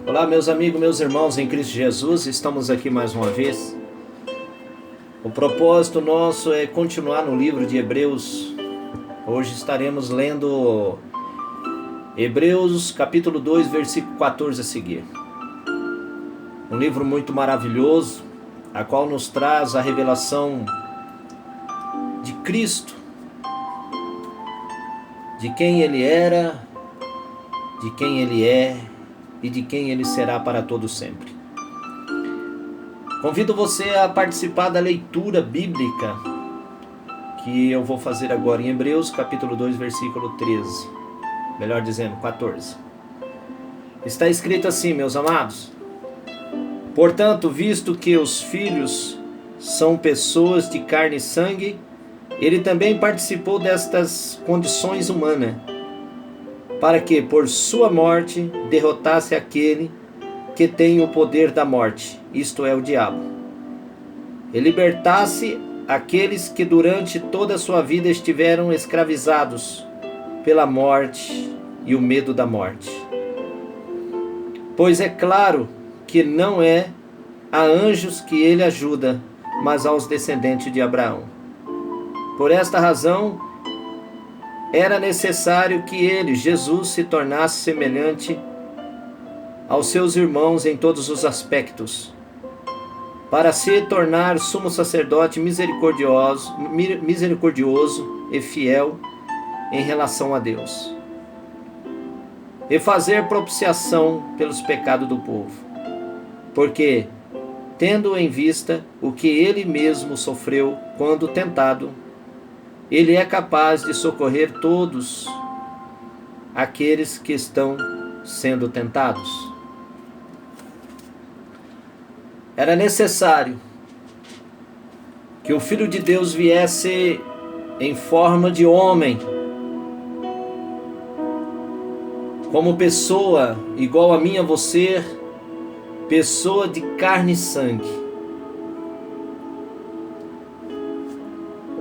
Olá, meus amigos, meus irmãos em Cristo Jesus, estamos aqui mais uma vez. O propósito nosso é continuar no livro de Hebreus. Hoje estaremos lendo Hebreus capítulo 2, versículo 14 a seguir. Um livro muito maravilhoso, a qual nos traz a revelação de Cristo, de quem Ele era, de quem Ele é e de quem Ele será para todo sempre. Convido você a participar da leitura bíblica que eu vou fazer agora em Hebreus capítulo 2, versículo 13. Melhor dizendo, 14. Está escrito assim, meus amados: portanto, visto que os filhos são pessoas de carne e sangue, ele também participou destas condições humanas, para que, por sua morte, derrotasse aquele que tem o poder da morte, isto é, o diabo, e libertasse aqueles que durante toda a sua vida estiveram escravizados pela morte e o medo da morte. Pois é claro que não é a anjos que ele ajuda, mas aos descendentes de Abraão. Por esta razão, era necessário que ele, Jesus, se tornasse semelhante aos seus irmãos em todos os aspectos, para se tornar sumo sacerdote misericordioso e fiel em relação a Deus, e fazer propiciação pelos pecados do povo, porque, tendo em vista o que ele mesmo sofreu quando tentado, ele é capaz de socorrer todos aqueles que estão sendo tentados. Era necessário que o Filho de Deus viesse em forma de homem, como pessoa igual a mim e a você, pessoa de carne e sangue.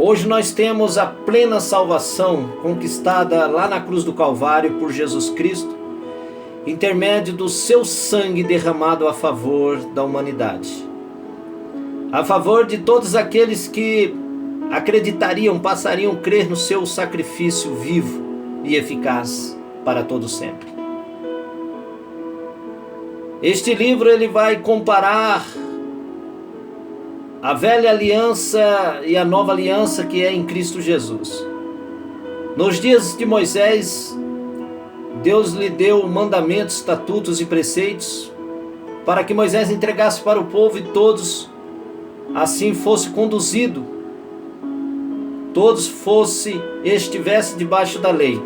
Hoje nós temos a plena salvação conquistada lá na cruz do Calvário por Jesus Cristo, intermédio do seu sangue derramado a favor da humanidade, a favor de todos aqueles que acreditariam, passariam a crer no seu sacrifício vivo e eficaz para todo sempre. Este livro ele vai comparar a velha aliança e a nova aliança que é em Cristo Jesus. Nos dias de Moisés, Deus lhe deu mandamentos, estatutos e preceitos para que Moisés entregasse para o povo e todos assim fosse conduzido, todos estivessem debaixo da lei.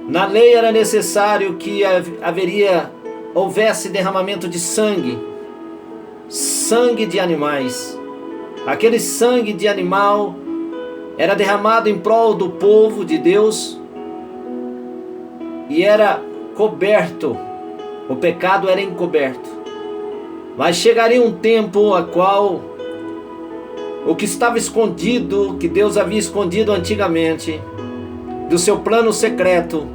Na lei era necessário que houvesse derramamento de sangue de animais. Aquele sangue de animal era derramado em prol do povo de Deus e era coberto, o pecado era encoberto. Mas chegaria um tempo a qual o que estava escondido, que Deus havia escondido antigamente, do seu plano secreto,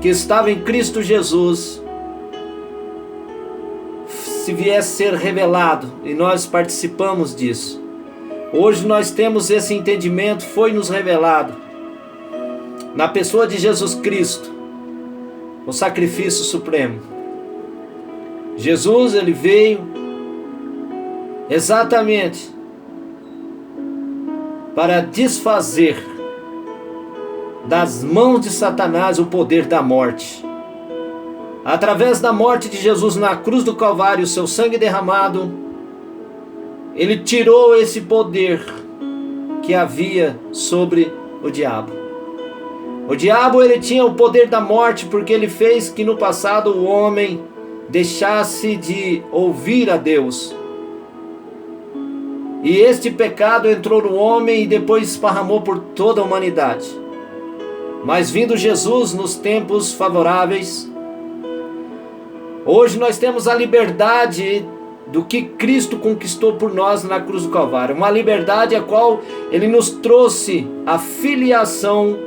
que estava em Cristo Jesus, se viesse ser revelado, e nós participamos disso. Hoje nós temos esse entendimento, foi nos revelado na pessoa de Jesus Cristo, o sacrifício supremo. Jesus, ele veio exatamente para desfazer das mãos de Satanás o poder da morte. Através da morte de Jesus na cruz do Calvário, o seu sangue derramado, ele tirou esse poder que havia sobre o diabo. O diabo, ele tinha o poder da morte porque ele fez que no passado o homem deixasse de ouvir a Deus. E este pecado entrou no homem e depois esparramou por toda a humanidade. Mas vindo Jesus nos tempos favoráveis, hoje nós temos a liberdade do que Cristo conquistou por nós na cruz do Calvário. Uma liberdade a qual Ele nos trouxe a filiação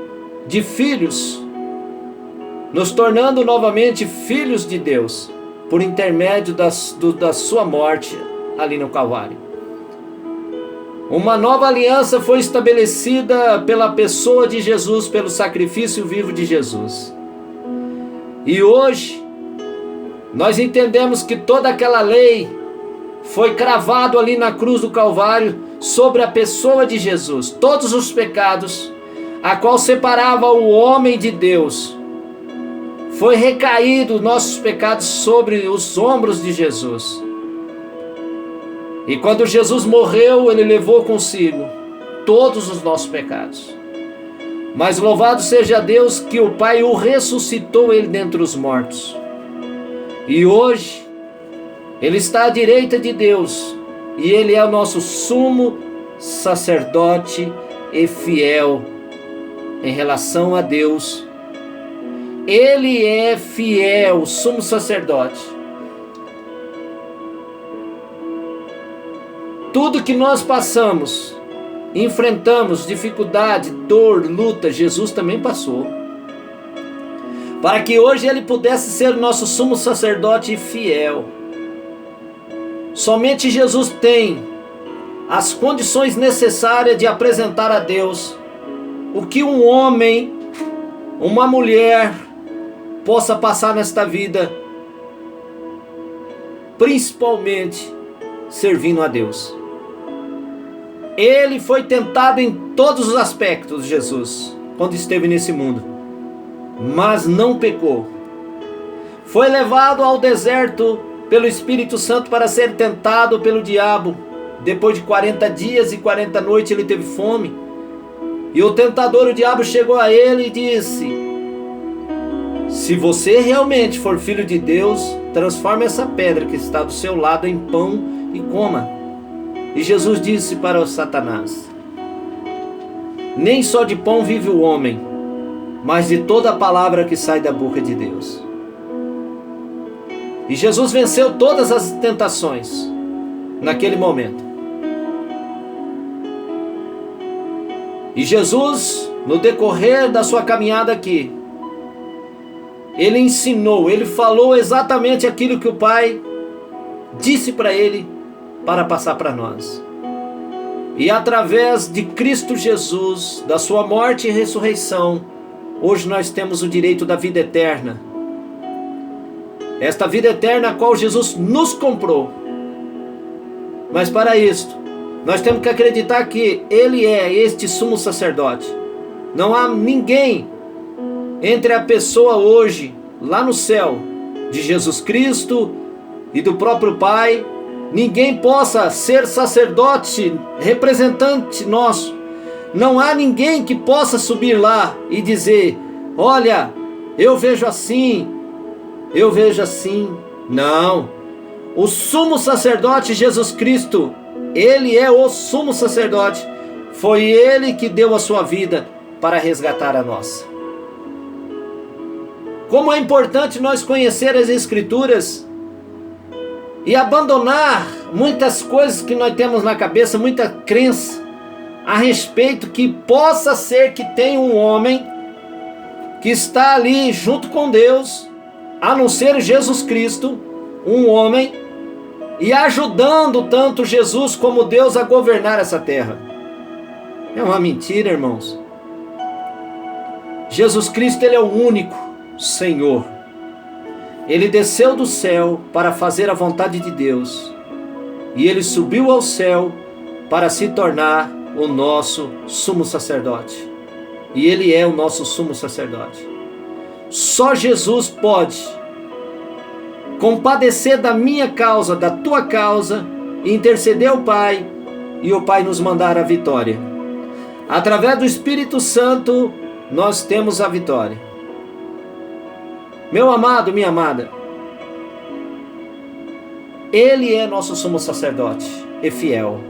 de filhos. nos tornando novamente filhos de Deus, por intermédio da sua morte ali no Calvário. Uma nova aliança foi estabelecida pela pessoa de Jesus, pelo sacrifício vivo de Jesus. E hoje, nós entendemos que toda aquela lei foi cravado ali na cruz do Calvário sobre a pessoa de Jesus. Todos os pecados, a qual separava o homem de Deus, foi recaído nossos pecados sobre os ombros de Jesus. E quando Jesus morreu, ele levou consigo todos os nossos pecados. Mas louvado seja Deus que o Pai o ressuscitou ele dentre os mortos. E hoje, ele está à direita de Deus. E ele é o nosso sumo sacerdote e fiel em relação a Deus. Ele é fiel, sumo sacerdote. Tudo que nós passamos, enfrentamos, dificuldade, dor, luta, Jesus também passou. Para que hoje ele pudesse ser o nosso sumo sacerdote fiel. Somente Jesus tem as condições necessárias de apresentar a Deus o que um homem, uma mulher possa passar nesta vida, principalmente servindo a Deus. Ele foi tentado em todos os aspectos, Jesus, quando esteve nesse mundo, mas não pecou. Foi levado ao deserto pelo Espírito Santo para ser tentado pelo diabo. Depois de 40 dias e 40 noites ele teve fome. E o tentador, o diabo, chegou a ele e disse: se você realmente for filho de Deus, transforme essa pedra que está do seu lado em pão e coma. E Jesus disse para o Satanás: nem só de pão vive o homem, mas de toda a palavra que sai da boca de Deus. E Jesus venceu todas as tentações naquele momento. E Jesus, no decorrer da sua caminhada aqui, ele ensinou, ele falou exatamente aquilo que o Pai disse para ele para passar para nós. E através de Cristo Jesus, da sua morte e ressurreição, hoje nós temos o direito da vida eterna. Esta vida eterna a qual Jesus nos comprou. Mas para isto, nós temos que acreditar que Ele é este sumo sacerdote. Não há ninguém entre a pessoa hoje, lá no céu, de Jesus Cristo e do próprio Pai, ninguém possa ser sacerdote, representante nosso. Não há ninguém que possa subir lá e dizer: olha, eu vejo assim, eu vejo assim. Não. O sumo sacerdote Jesus Cristo, Ele é o sumo sacerdote. Foi Ele que deu a sua vida para resgatar a nossa. Como é importante nós conhecer as Escrituras e abandonar muitas coisas que nós temos na cabeça, muita crença a respeito que possa ser que tenha um homem que está ali junto com Deus, a não ser Jesus Cristo, um homem, e ajudando tanto Jesus como Deus a governar essa terra. É uma mentira, irmãos. Jesus Cristo, Ele é o único Senhor. Ele desceu do céu para fazer a vontade de Deus, e Ele subiu ao céu para se tornar o nosso sumo sacerdote. E Ele é o nosso sumo sacerdote. Só Jesus pode compadecer da minha causa, da tua causa, e interceder ao Pai, e o Pai nos mandar a vitória. Através do Espírito Santo, nós temos a vitória. Meu amado, minha amada, Ele é nosso sumo sacerdote e fiel.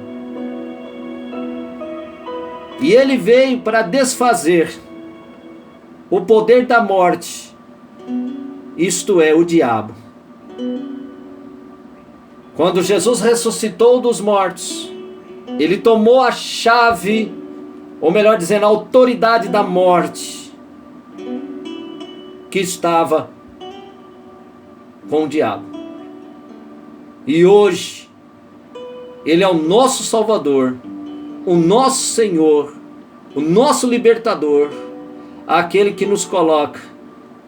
E Ele veio para desfazer o poder da morte, isto é, o diabo. Quando Jesus ressuscitou dos mortos, Ele tomou a chave, ou melhor dizendo, a autoridade da morte, que estava com o diabo. E hoje, Ele é o nosso Salvador, o nosso Senhor, o nosso Libertador, aquele que nos coloca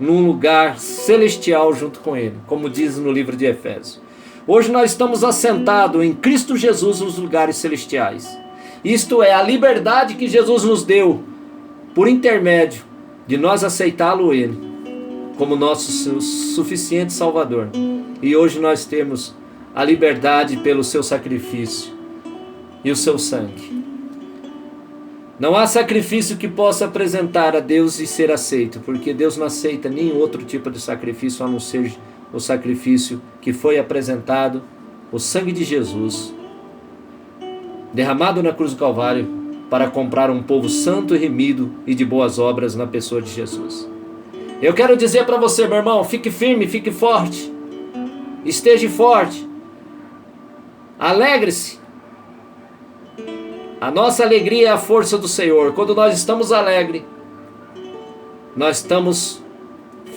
num lugar celestial junto com Ele, como diz no livro de Efésios. Hoje nós estamos assentados em Cristo Jesus nos lugares celestiais. Isto é a liberdade que Jesus nos deu por intermédio de nós aceitá-lo Ele como nosso suficiente Salvador. E hoje nós temos a liberdade pelo seu sacrifício e o seu sangue. Não há sacrifício que possa apresentar a Deus e ser aceito, porque Deus não aceita nenhum outro tipo de sacrifício a não ser o sacrifício que foi apresentado, o sangue de Jesus, derramado na cruz do Calvário, para comprar um povo santo e remido e de boas obras na pessoa de Jesus. Eu quero dizer para você, meu irmão, fique firme, fique forte, esteja forte, alegre-se. A nossa alegria é a força do Senhor. Quando nós estamos alegres, nós estamos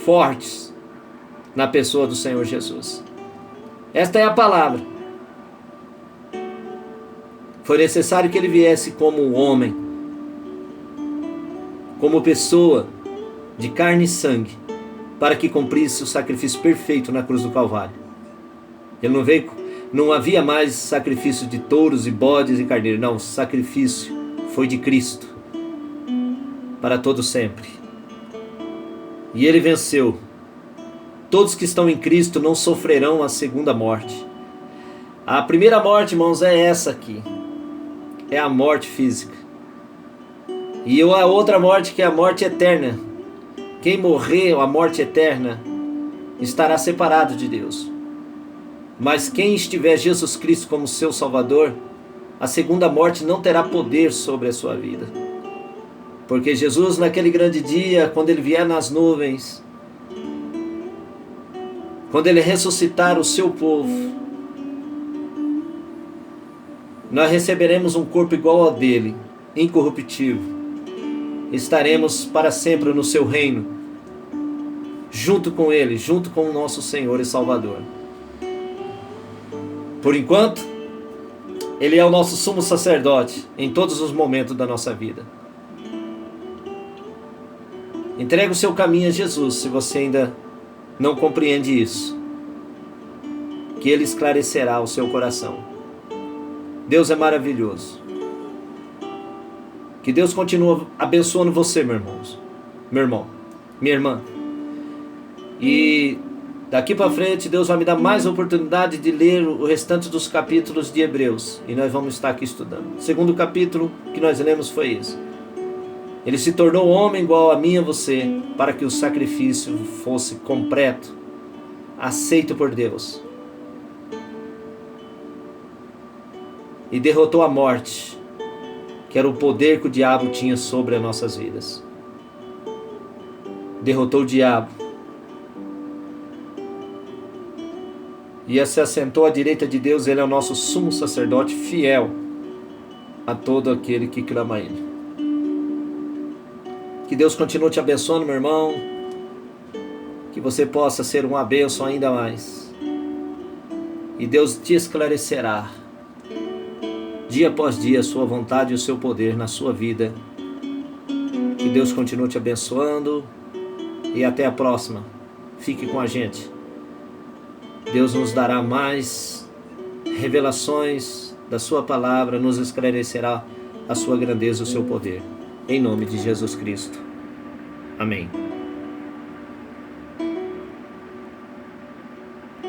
fortes na pessoa do Senhor Jesus. Esta é a palavra. Foi necessário que Ele viesse como um homem, como pessoa de carne e sangue, para que cumprisse o sacrifício perfeito na cruz do Calvário. Ele não veio, não havia mais sacrifício de touros e bodes e carneiros. Não, o sacrifício foi de Cristo para todo sempre. E Ele venceu. Todos que estão em Cristo não sofrerão a segunda morte. A primeira morte, irmãos, é essa aqui. É a morte física. E a outra morte, que é a morte eterna. Quem morreu a morte eterna estará separado de Deus. Mas quem estiver Jesus Cristo como seu Salvador, a segunda morte não terá poder sobre a sua vida. Porque Jesus, naquele grande dia, quando Ele vier nas nuvens, quando Ele ressuscitar o seu povo, nós receberemos um corpo igual ao dele, incorruptível. Estaremos para sempre no seu reino, junto com Ele, junto com o nosso Senhor e Salvador. Por enquanto, Ele é o nosso sumo sacerdote em todos os momentos da nossa vida. Entregue o seu caminho a Jesus, se você ainda não compreende isso, que Ele esclarecerá o seu coração. Deus é maravilhoso. Que Deus continue abençoando você, meu irmão, minha irmã. E daqui para frente, Deus vai me dar mais oportunidade de ler o restante dos capítulos de Hebreus. E nós vamos estar aqui estudando. O segundo capítulo que nós lemos foi esse. Ele se tornou homem igual a mim e a você, para que o sacrifício fosse completo, aceito por Deus. E derrotou a morte, que era o poder que o diabo tinha sobre as nossas vidas. Derrotou o diabo. E se assentou à direita de Deus. Ele é o nosso sumo sacerdote fiel a todo aquele que clama a Ele. Que Deus continue te abençoando, meu irmão. Que você possa ser uma bênção ainda mais. E Deus te esclarecerá dia após dia a sua vontade e o seu poder na sua vida. Que Deus continue te abençoando. E até a próxima. Fique com a gente. Deus nos dará mais revelações da sua palavra. Nos esclarecerá a sua grandeza e o seu poder. Em nome de Jesus Cristo. Amém.